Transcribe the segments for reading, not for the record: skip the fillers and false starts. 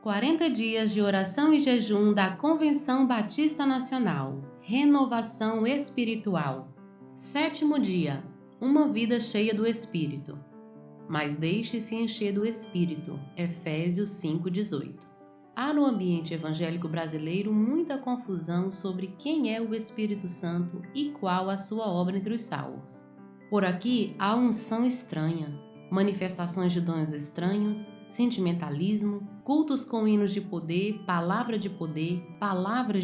40 dias de oração e jejum da Convenção Batista Nacional. Renovação espiritual. 7º dia. Uma vida cheia do Espírito. Mas deixe-se encher do Espírito. Efésios 5:18. Há no ambiente evangélico brasileiro muita confusão sobre quem é o Espírito Santo e qual a sua obra entre os salvos. Por aqui há unção estranha, manifestações de dons estranhos, sentimentalismo, cultos com hinos de poder, palavras de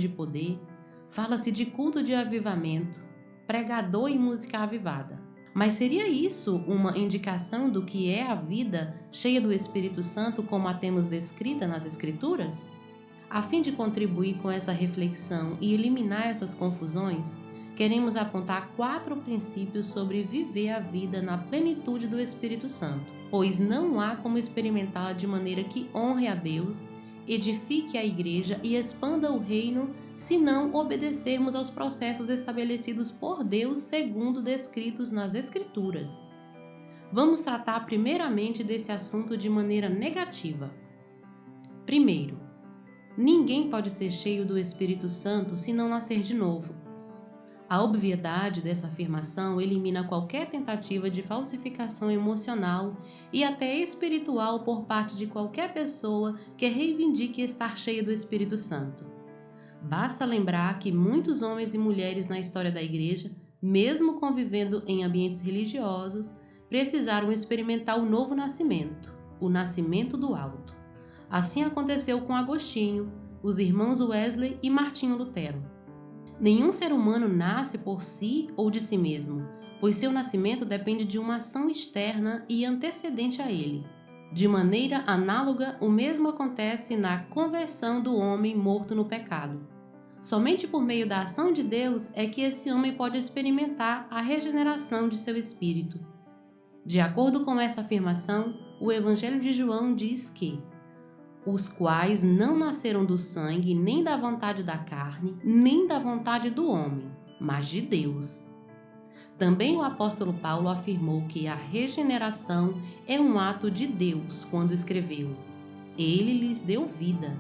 poder, fala-se de culto de avivamento, pregador e música avivada. Mas seria isso uma indicação do que é a vida cheia do Espírito Santo como a temos descrita nas Escrituras? A fim de contribuir com essa reflexão e eliminar essas confusões, queremos apontar 4 princípios sobre viver a vida na plenitude do Espírito Santo, pois não há como experimentá-la de maneira que honre a Deus, edifique a igreja e expanda o reino se não obedecermos aos processos estabelecidos por Deus segundo descritos nas Escrituras. Vamos tratar primeiramente desse assunto de maneira negativa. Primeiro, ninguém pode ser cheio do Espírito Santo se não nascer de novo. A obviedade dessa afirmação elimina qualquer tentativa de falsificação emocional e até espiritual por parte de qualquer pessoa que reivindique estar cheia do Espírito Santo. Basta lembrar que muitos homens e mulheres na história da Igreja, mesmo convivendo em ambientes religiosos, precisaram experimentar o novo nascimento, o nascimento do alto. Assim aconteceu com Agostinho, os irmãos Wesley e Martinho Lutero. Nenhum ser humano nasce por si ou de si mesmo, pois seu nascimento depende de uma ação externa e antecedente a ele. De maneira análoga, o mesmo acontece na conversão do homem morto no pecado. Somente por meio da ação de Deus é que esse homem pode experimentar a regeneração de seu espírito. De acordo com essa afirmação, o Evangelho de João diz que os quais não nasceram do sangue, nem da vontade da carne, nem da vontade do homem, mas de Deus. Também o apóstolo Paulo afirmou que a regeneração é um ato de Deus quando escreveu: Ele lhes deu vida.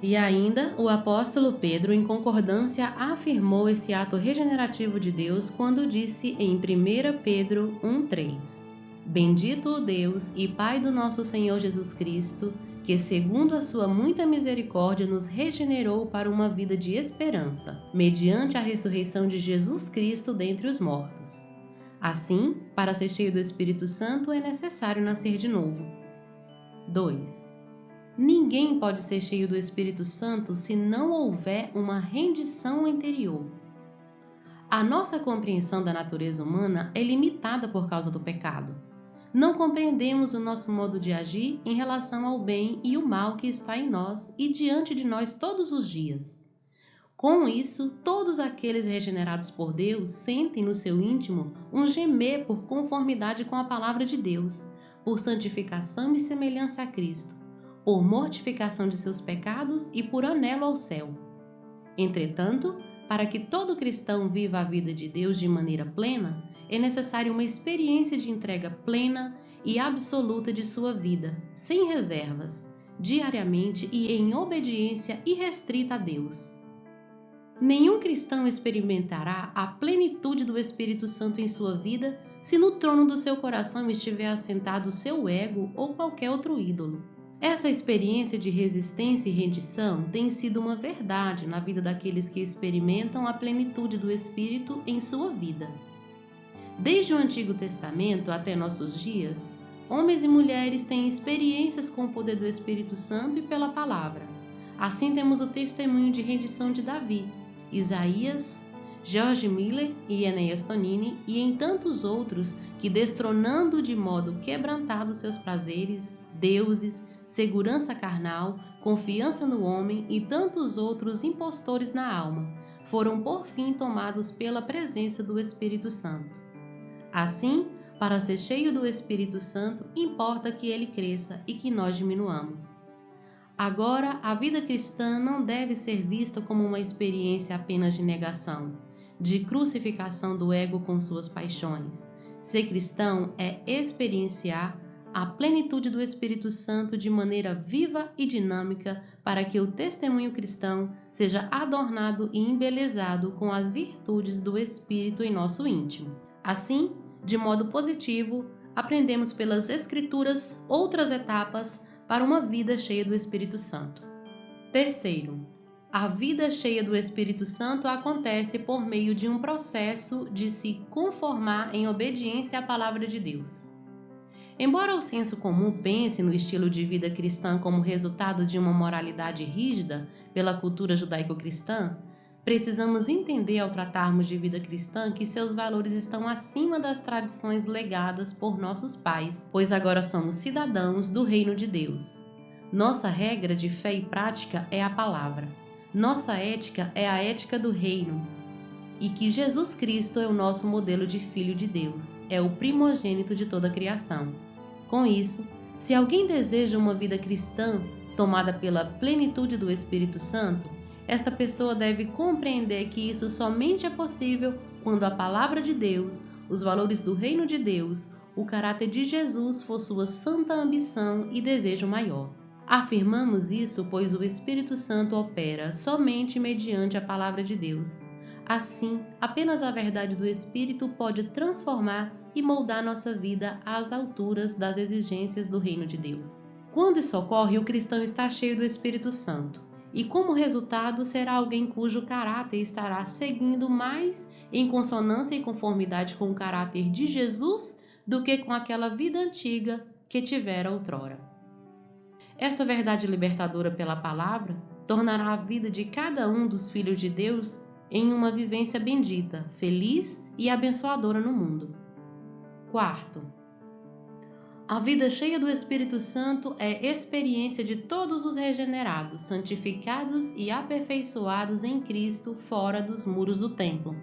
E ainda o apóstolo Pedro, em concordância, afirmou esse ato regenerativo de Deus quando disse em 1 Pedro 1:3: Bendito o Deus e Pai do nosso Senhor Jesus Cristo, que segundo a sua muita misericórdia nos regenerou para uma vida de esperança, mediante a ressurreição de Jesus Cristo dentre os mortos. Assim, para ser cheio do Espírito Santo é necessário nascer de novo. 2. Ninguém pode ser cheio do Espírito Santo se não houver uma rendição interior. A nossa compreensão da natureza humana é limitada por causa do pecado. Não compreendemos o nosso modo de agir em relação ao bem e o mal que está em nós e diante de nós todos os dias. Com isso, todos aqueles regenerados por Deus sentem no seu íntimo um gemer por conformidade com a palavra de Deus, por santificação e semelhança a Cristo, por mortificação de seus pecados e por anelo ao céu. Entretanto, para que todo cristão viva a vida de Deus de maneira plena, é necessária uma experiência de entrega plena e absoluta de sua vida, sem reservas, diariamente e em obediência irrestrita a Deus. Nenhum cristão experimentará a plenitude do Espírito Santo em sua vida se no trono do seu coração estiver assentado o seu ego ou qualquer outro ídolo. Essa experiência de resistência e rendição tem sido uma verdade na vida daqueles que experimentam a plenitude do Espírito em sua vida. Desde o Antigo Testamento até nossos dias, homens e mulheres têm experiências com o poder do Espírito Santo e pela palavra. Assim temos o testemunho de rendição de Davi, Isaías, George Miller e Enéas Tonini e em tantos outros que, destronando de modo quebrantado seus prazeres, deuses, segurança carnal, confiança no homem e tantos outros impostores na alma, foram por fim tomados pela presença do Espírito Santo. Assim, para ser cheio do Espírito Santo, importa que ele cresça e que nós diminuamos. Agora, a vida cristã não deve ser vista como uma experiência apenas de negação, de crucificação do ego com suas paixões. Ser cristão é experienciar a plenitude do Espírito Santo de maneira viva e dinâmica para que o testemunho cristão seja adornado e embelezado com as virtudes do Espírito em nosso íntimo. Assim, de modo positivo, aprendemos pelas Escrituras outras etapas para uma vida cheia do Espírito Santo. Terceiro, a vida cheia do Espírito Santo acontece por meio de um processo de se conformar em obediência à palavra de Deus. Embora o senso comum pense no estilo de vida cristã como resultado de uma moralidade rígida pela cultura judaico-cristã, precisamos entender ao tratarmos de vida cristã que seus valores estão acima das tradições legadas por nossos pais, pois agora somos cidadãos do reino de Deus. Nossa regra de fé e prática é a palavra. Nossa ética é a ética do reino. E que Jesus Cristo é o nosso modelo de Filho de Deus, é o primogênito de toda a criação. Com isso, se alguém deseja uma vida cristã tomada pela plenitude do Espírito Santo, esta pessoa deve compreender que isso somente é possível quando a palavra de Deus, os valores do reino de Deus, o caráter de Jesus for sua santa ambição e desejo maior. Afirmamos isso pois o Espírito Santo opera somente mediante a palavra de Deus. Assim, apenas a verdade do Espírito pode transformar e moldar nossa vida às alturas das exigências do reino de Deus. Quando isso ocorre, o cristão está cheio do Espírito Santo, e como resultado será alguém cujo caráter estará seguindo mais em consonância e conformidade com o caráter de Jesus do que com aquela vida antiga que tivera outrora. Essa verdade libertadora pela palavra tornará a vida de cada um dos filhos de Deus em uma vivência bendita, feliz e abençoadora no mundo. Quarto, a vida cheia do Espírito Santo é experiência de todos os regenerados, santificados e aperfeiçoados em Cristo fora dos muros do templo.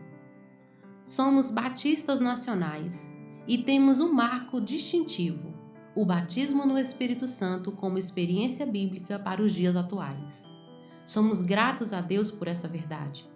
Somos batistas nacionais e temos um marco distintivo, o batismo no Espírito Santo como experiência bíblica para os dias atuais. Somos gratos a Deus por essa verdade.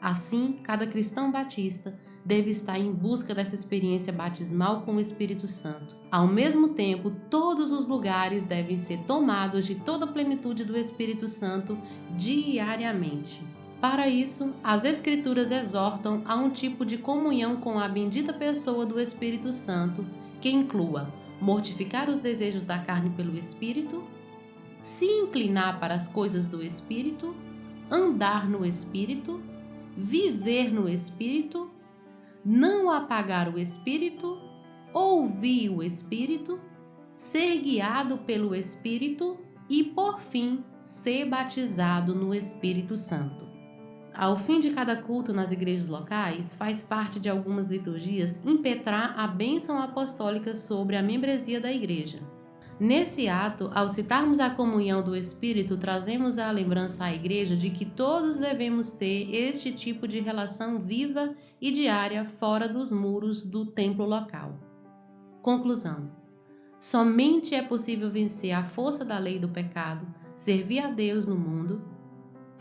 Assim, cada cristão batista deve estar em busca dessa experiência batismal com o Espírito Santo. Ao mesmo tempo, todos os lugares devem ser tomados de toda a plenitude do Espírito Santo diariamente. Para isso, as Escrituras exortam a um tipo de comunhão com a bendita pessoa do Espírito Santo, que inclua mortificar os desejos da carne pelo Espírito, se inclinar para as coisas do Espírito, andar no Espírito, viver no Espírito, não apagar o Espírito, ouvir o Espírito, ser guiado pelo Espírito e, por fim, ser batizado no Espírito Santo. Ao fim de cada culto nas igrejas locais, faz parte de algumas liturgias impetrar a bênção apostólica sobre a membresia da igreja. Nesse ato, ao citarmos a comunhão do Espírito, trazemos à lembrança à Igreja de que todos devemos ter este tipo de relação viva e diária fora dos muros do templo local. Conclusão: somente é possível vencer a força da lei do pecado, servir a Deus no mundo,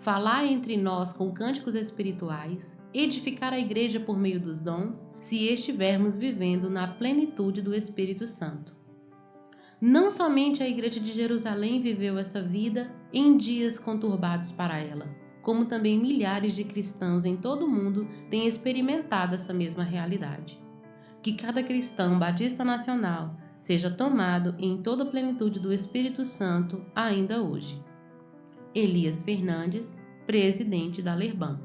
falar entre nós com cânticos espirituais, edificar a Igreja por meio dos dons, se estivermos vivendo na plenitude do Espírito Santo. Não somente a Igreja de Jerusalém viveu essa vida em dias conturbados para ela, como também milhares de cristãos em todo o mundo têm experimentado essa mesma realidade. Que cada cristão batista nacional seja tomado em toda a plenitude do Espírito Santo ainda hoje. Elias Fernandes, presidente da Lerban.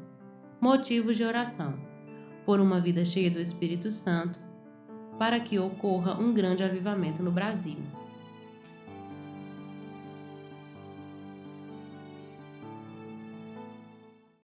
Motivos de oração: por uma vida cheia do Espírito Santo, para que ocorra um grande avivamento no Brasil.